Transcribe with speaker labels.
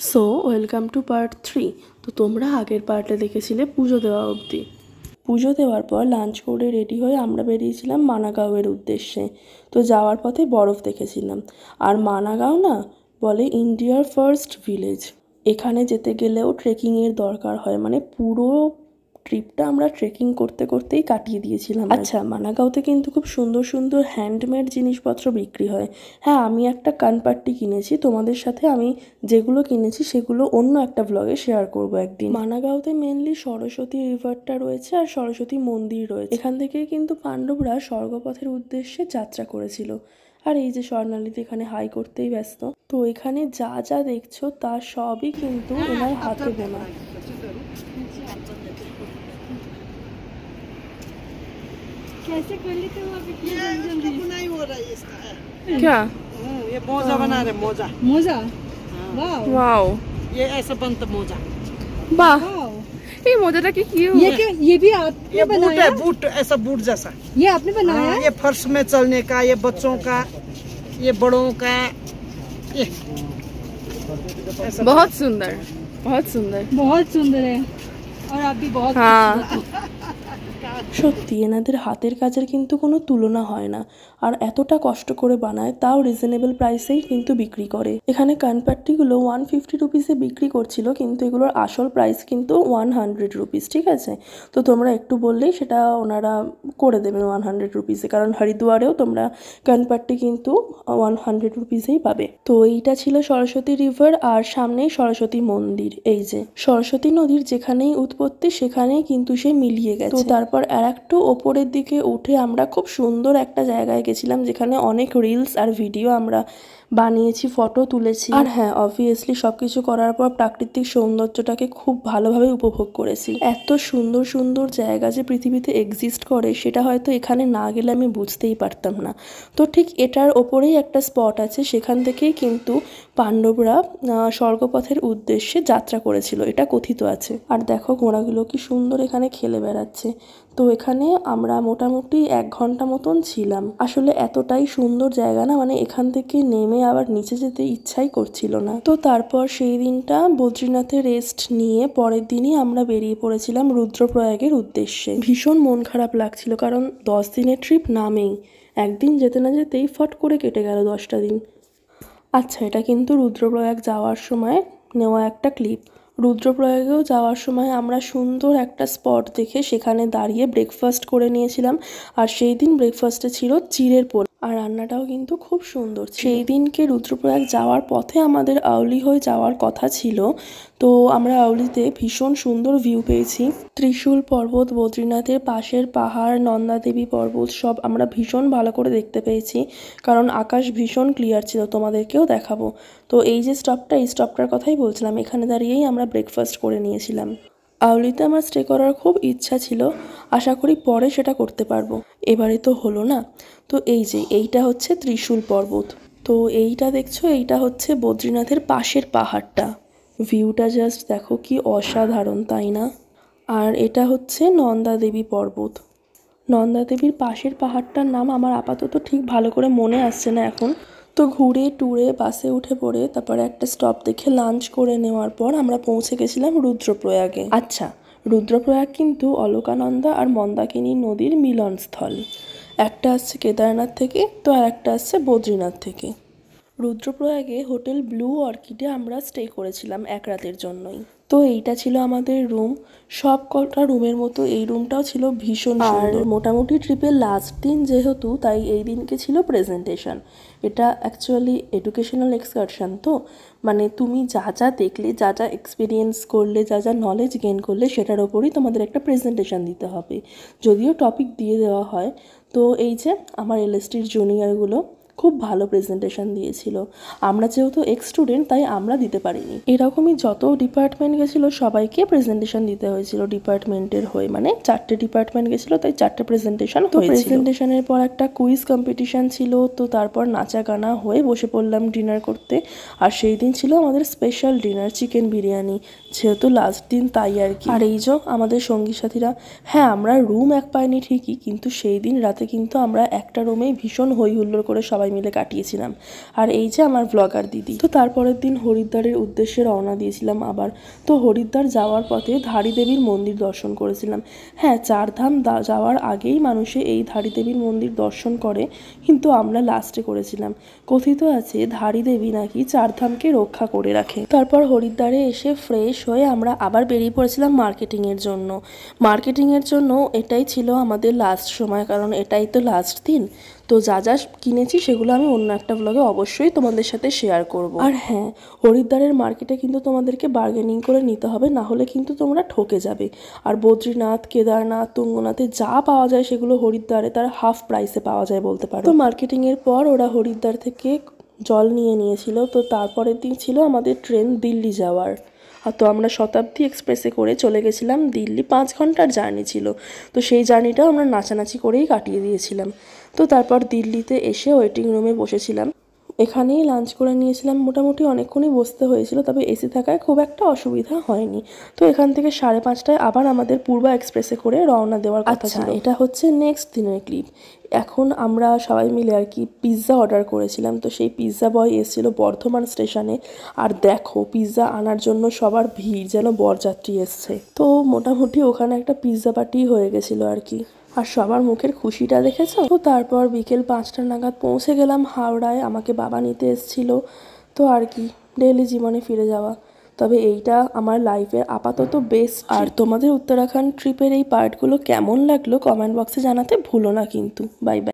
Speaker 1: So welcome to part 3। তো তোমরা আগের পার্টে দেখেছিলে পুজো দেওয়া অবধি। পুজো দেওয়ার পর লাঞ্চ করে রেডি হয়ে আমরা বেরিয়েছিলাম মানাগাঁওয়ের উদ্দেশ্যে। তো যাওয়ার পথে বরফ দেখেছিলাম। আর মানাগাঁও না বলে ইন্ডিয়ার ফার্স্ট ভিলেজ। এখানে যেতে গেলেও ট্রেকিংয়ের দরকার হয়, মানে পুরো ট্রিপটা আমরা ট্রেকিং করতে করতেই কাটিয়ে দিয়েছিলাম। আচ্ছা, মানাগাঁওতে কিন্তু খুব সুন্দর সুন্দর হ্যান্ডমেড জিনিসপত্র বিক্রি হয়। হ্যাঁ, আমি একটা কানপাট্টি কিনেছি, তোমাদের সাথে আমি যেগুলো কিনেছি সেগুলো অন্য একটা ব্লগে শেয়ার করব একদিন। মানাগাঁওতে মেনলি সরস্বতী রিভারটা রয়েছে আর সরস্বতী মন্দির রয়েছে। এখান থেকেই কিন্তু পাণ্ডবরা স্বর্গপথের উদ্দেশ্যে যাত্রা করেছিল। আর এই যে স্বর্ণালী এখানে হাই করতেই ব্যস্ত। তো এখানে যা যা দেখছো তা সবই কিন্তু এনার হাতে বোনা।
Speaker 2: कैसे कर लेते हो आप इतनी जल्दी?
Speaker 3: बुनाई हो रही है इसका।
Speaker 1: क्या?
Speaker 3: ये मोजा बना रहे, मोजा।
Speaker 2: मोजा वाओ
Speaker 1: वाओ,
Speaker 3: ये ऐसा बनता मोजा।
Speaker 1: বাহ,
Speaker 2: वाओ
Speaker 1: এই মজাটা কি কিউ।
Speaker 2: ये भी आपने
Speaker 3: ये बूट
Speaker 2: बनाया?
Speaker 3: है, बूट ऐसा बूट जैसा।
Speaker 2: ये आपने बनाया?
Speaker 3: हाँ, ये फर्श में चलने का, ये बच्चों का, ये बड़ों का। ये ऐसा
Speaker 1: बहुत सुंदर, बहुत सुंदर।
Speaker 2: बहुत सुंदर है और आप भी बहुत
Speaker 1: हाँ,
Speaker 2: खूबसूरत हो।
Speaker 1: সত্যি এনাদের হাতের কাজের কিন্তু কোনো তুলনা হয় না। আর এতটা কষ্ট করে বানায়, তাও রিজনেবল প্রাইসেই কিন্তু বিক্রি করে। এখানে কানপাট্টিগুলো 150 রুপিসে বিক্রি করছিল, কিন্তু এগুলোর আসল প্রাইস কিন্তু 100 রুপিস। ঠিক আছে, তো তোমরা একটু বললেই সেটা ওনারা করে দেবেন 100 রুপিসে, কারণ হরিদ্বারেও তোমরা কানপাট্টি কিন্তু 100 রুপিসেই পাবে। তো এইটা ছিল সরস্বতী রিভার, আর সামনেই সরস্বতী মন্দির। এই যে সরস্বতী নদীর যেখানেই উৎপত্তি সেখানেই কিন্তু সে মিলিয়ে গেছে। তো তারপর আর একটু ওপরের দিকে উঠে আমরা খুব সুন্দর একটা জায়গায় গেছিলাম, যেখানে অনেক রিলস আর ভিডিও আমরা বানিয়েছি, ফটো তুলেছি। আর হ্যাঁ, অবভিয়াসলি সবকিছু করার পর প্রাকৃতিক সৌন্দর্যটাকে খুব ভালোভাবে উপভোগ করেছি। এত সুন্দর সুন্দর জায়গা যে পৃথিবীতে এক্সিস্ট করে সেটা হয়তো এখানে না গেলে আমি বুঝতেই পারতাম না। তো ঠিক এটার ওপরেই একটা স্পট আছে, সেখান থেকেই কিন্তু পাণ্ডবরা স্বর্গপথের উদ্দেশ্যে যাত্রা করেছিল, এটা কথিত আছে। আর দেখো ঘোড়াগুলো কি সুন্দর এখানে খেলে বেড়াচ্ছে। তো এখানে আমরা মোটামুটি 1 ঘন্টা মতন ছিলাম। আসলে এতটাই সুন্দর জায়গা না, মানে এখান থেকে নেমে আবার নিচে যেতে ইচ্ছাই করছিল না। তো তারপর সেই দিনটা বদ্রীনাথে রেস্ট নিয়ে পরের দিনই আমরা বেরিয়ে পড়েছিলাম রুদ্রপ্রয়াগের উদ্দেশ্যে। ভীষণ মন খারাপ লাগছিল, কারণ 10 দিনের ট্রিপ নামেই একদিন যেতে না যেতেই ফট করে কেটে গেল 10টা দিন। আচ্ছা, এটা কিন্তু রুদ্রপ্রয়াগ যাওয়ার সময় নেওয়া একটা ক্লিপ। রুদ্রপ্রয়াগেও যাওয়ার সময় আমরা সুন্দর একটা স্পট দেখে সেখানে দাঁড়িয়ে ব্রেকফাস্ট করে নিয়েছিলাম। আর সেই দিন ব্রেকফাস্টে ছিল চিড়ের পোলাও, আর রান্নাটাও কিন্তু খুব সুন্দর ছিল। সেই দিনকে রুদ্রপ্রয়াগ যাওয়ার পথে আমাদের আউলি হয়ে যাওয়ার কথা ছিল। তো আমরা আউলিতে ভীষণ সুন্দর ভিউ পেয়েছি। ত্রিশূল পর্বত, বদ্রীনাথের পাশের পাহাড়, নন্দাদেবী পর্বত সব আমরা ভীষণ ভালো করে দেখতে পেয়েছি, কারণ আকাশ ভীষণ ক্লিয়ার ছিল। তোমাদেরকেও দেখাবো। তো এই যে স্টপটা, এই স্টপটার কথাই বলছিলাম, এখানে দাঁড়িয়েই আমরা ব্রেকফাস্ট করে নিয়েছিলাম। আউলিতে আমার স্টে করার খুব ইচ্ছা ছিল, আশা করি পরে সেটা করতে পারবো, এবারে তো হলো না। তো এই যে এইটা হচ্ছে ত্রিশূল পর্বত। তো এইটা দেখছো, এইটা হচ্ছে বদ্রীনাথের পাশের পাহাড়টা। ভিউটা জাস্ট দেখো কি অসাধারণ, তাই না? আর এটা হচ্ছে নন্দাদেবী পর্বত। নন্দাদেবীর পাশের পাহাড়টার নাম আমার আপাতত ঠিক ভালো করে মনে আসছে না এখন। তো ঘুরে টুরে বাসে উঠে পড়ে তারপরে একটা স্টপ দেখে লাঞ্চ করে নেওয়ার পর আমরা পৌঁছে গেছিলাম রুদ্রপ্রয়াগে। আচ্ছা, রুদ্রপ্রয়াগ কিন্তু অলকানন্দা আর মন্দাকিনী নদীর মিলনস্থল। একটা আসছে কেদারনাথ থেকে, তো আর একটা আসছে বদ্রীনাথ থেকে। রুদ্রপ্রয়াগে হোটেল ব্লু অর্কিডে আমরা স্টে করেছিলাম 1 রাতের জন্যই। তো এইটা ছিল আমাদের রুম। সব কটা রুমের মতো এই রুমটাও ছিল ভীষণ সুন্দর। মোটামুটি ট্রিপের লাস্ট দিন যেহেতু, তাই এই দিনকে ছিল প্রেজেন্টেশন। এটা অ্যাকচুয়ালি এডুকেশনাল এক্সকারশন। তো মানে তুমি যা যা দেখলে, যা যা এক্সপিরিয়েন্স করলে, যা যা নলেজ গেইন করলে, সেটার ওপরই তোমাদের একটা প্রেজেন্টেশন দিতে হবে, যদিও টপিক দিয়ে দেওয়া হয়। তো এই যে আমার এলএসটির জুনিয়রগুলো খুব ভালো প্রেজেন্টেশন দিয়েছিল। আমরা যেহেতু এক্স স্টুডেন্ট, তাই আমরা দিতে পারিনি। এরকমই যত ডিপার্টমেন্ট গেছিলো সবাইকে প্রেজেন্টেশন দিতে হয়েছিল ডিপার্টমেন্টের হয়ে, মানে 4টে ডিপার্টমেন্ট গেছিলো, তাই 4টে প্রেজেন্টেশন হয়েছিল। প্রেজেন্টেশনের পর একটা কুইজ কম্পিটিশন ছিল। তো তারপর নাচা গানা হয়ে বসে পড়লাম ডিনার করতে। আর সেই দিন ছিল আমাদের স্পেশাল ডিনার, চিকেন বিরিয়ানি, যেহেতু লাস্ট দিন তাই আর কি। আর এই যে আমাদের সঙ্গী সাথীরা, হ্যাঁ আমরা রুম এক পাইনি ঠিকই, কিন্তু সেই দিন রাতে কিন্তু আমরা একটা রুমেই ভীষণ হই হুল্লোড় করে সবাই মিলে কাটিয়েছিলাম। আর এই যে আমার ব্লগার দিদি। তো তারপরের দিন হরিদ্বারের উদ্দেশ্যে রওনা দিয়েছিলাম আবার। তো হরিদ্বার যাওয়ার পথে ধারী দেবীর মন্দির দর্শন করেছিলাম। হ্যাঁ, চারধাম যাওয়ার আগেই মানুষে এই ধারী দেবীর মন্দির দর্শন করে, কিন্তু আমরা লাস্টে করেছিলাম। কথিত আছে ধারী দেবী নাকি চারধামকে রক্ষা করে রাখে। তারপর হরিদ্বারে এসে ফ্রেশ হয়ে আমরা আবার বেরিয়ে পড়েছিলাম মার্কেটিংয়ের জন্য। মার্কেটিংয়ের জন্য এটাই ছিল আমাদের লাস্ট সময়, কারণ এটাই তো লাস্ট দিন। তো যা যা কিনেছি সেগুলো আমি অন্য একটা ব্লগে অবশ্যই তোমাদের সাথে শেয়ার করব। আর হ্যাঁ, হরিদ্বারের মার্কেটে কিন্তু তোমাদেরকে বার্গেনিং করে নিতে হবে, না হলে কিন্তু তোমরা ঠকে যাবে। আর বদ্রীনাথ, কেদারনাথ, তুঙ্গনাথে যা পাওয়া যায় সেগুলো হরিদ্বারে তার হাফ প্রাইসে পাওয়া যায় বলতে পারো। তো মার্কেটিংয়ের পর ওরা হরিদ্বার থেকে জল নিয়েছিল। তো তারপরের দিন ছিল আমাদের ট্রেন দিল্লি যাওয়ার। আর তো আমরা শতাব্দী এক্সপ্রেসে করে চলে গেছিলাম দিল্লি। 5 ঘন্টার জার্নি ছিল। তো সেই জার্নিটাও আমরা নাচানাচি করেই কাটিয়ে দিয়েছিলাম। তো তারপর দিল্লিতে এসে ওয়েটিং রুমে বসেছিলাম। এখানেই লাঞ্চ করে নিয়েছিলাম। মোটামুটি অনেকক্ষণই বসতে হয়েছিল, তবে এসি থাকায় খুব একটা অসুবিধা হয়নি। তো এখান থেকে 5:30টায় আবার আমাদের পূর্বা এক্সপ্রেসে করে রওনা দেওয়ার কথা ছিল। এটা হচ্ছে নেক্সট দিনের ক্লিপ। এখন আমরা সবাই মিলে আর কি পিৎজা অর্ডার করেছিলাম। তো সেই পিৎজা বয় এসেছিল বর্ধমান স্টেশনে। আর দেখো, পিৎজা আনার জন্য সবার ভিড়, যেন বরযাত্রী এসছে। তো মোটামুটি ওখানে একটা পিৎজা পার্টি হয়ে গেছিলো আর কি। আর সবার মুখের খুশিটা দেখেছো? তো তারপর বিকেল 5টা নাগাদ পৌঁছে গেলাম হাওড়ায়। আমাকে বাবা নিতে এসেছিলো। তো আর কি, ডেইলি জীবনে ফিরে যাওয়া। তবে এইটা আমার লাইফের আপাতত বেস্ট। আর তোমাদের উত্তরাখণ্ড ট্রিপের এই পার্টগুলো কেমন লাগলো কমেন্ট বক্সে জানাতে ভুলো না কিন্তু। Bye bye.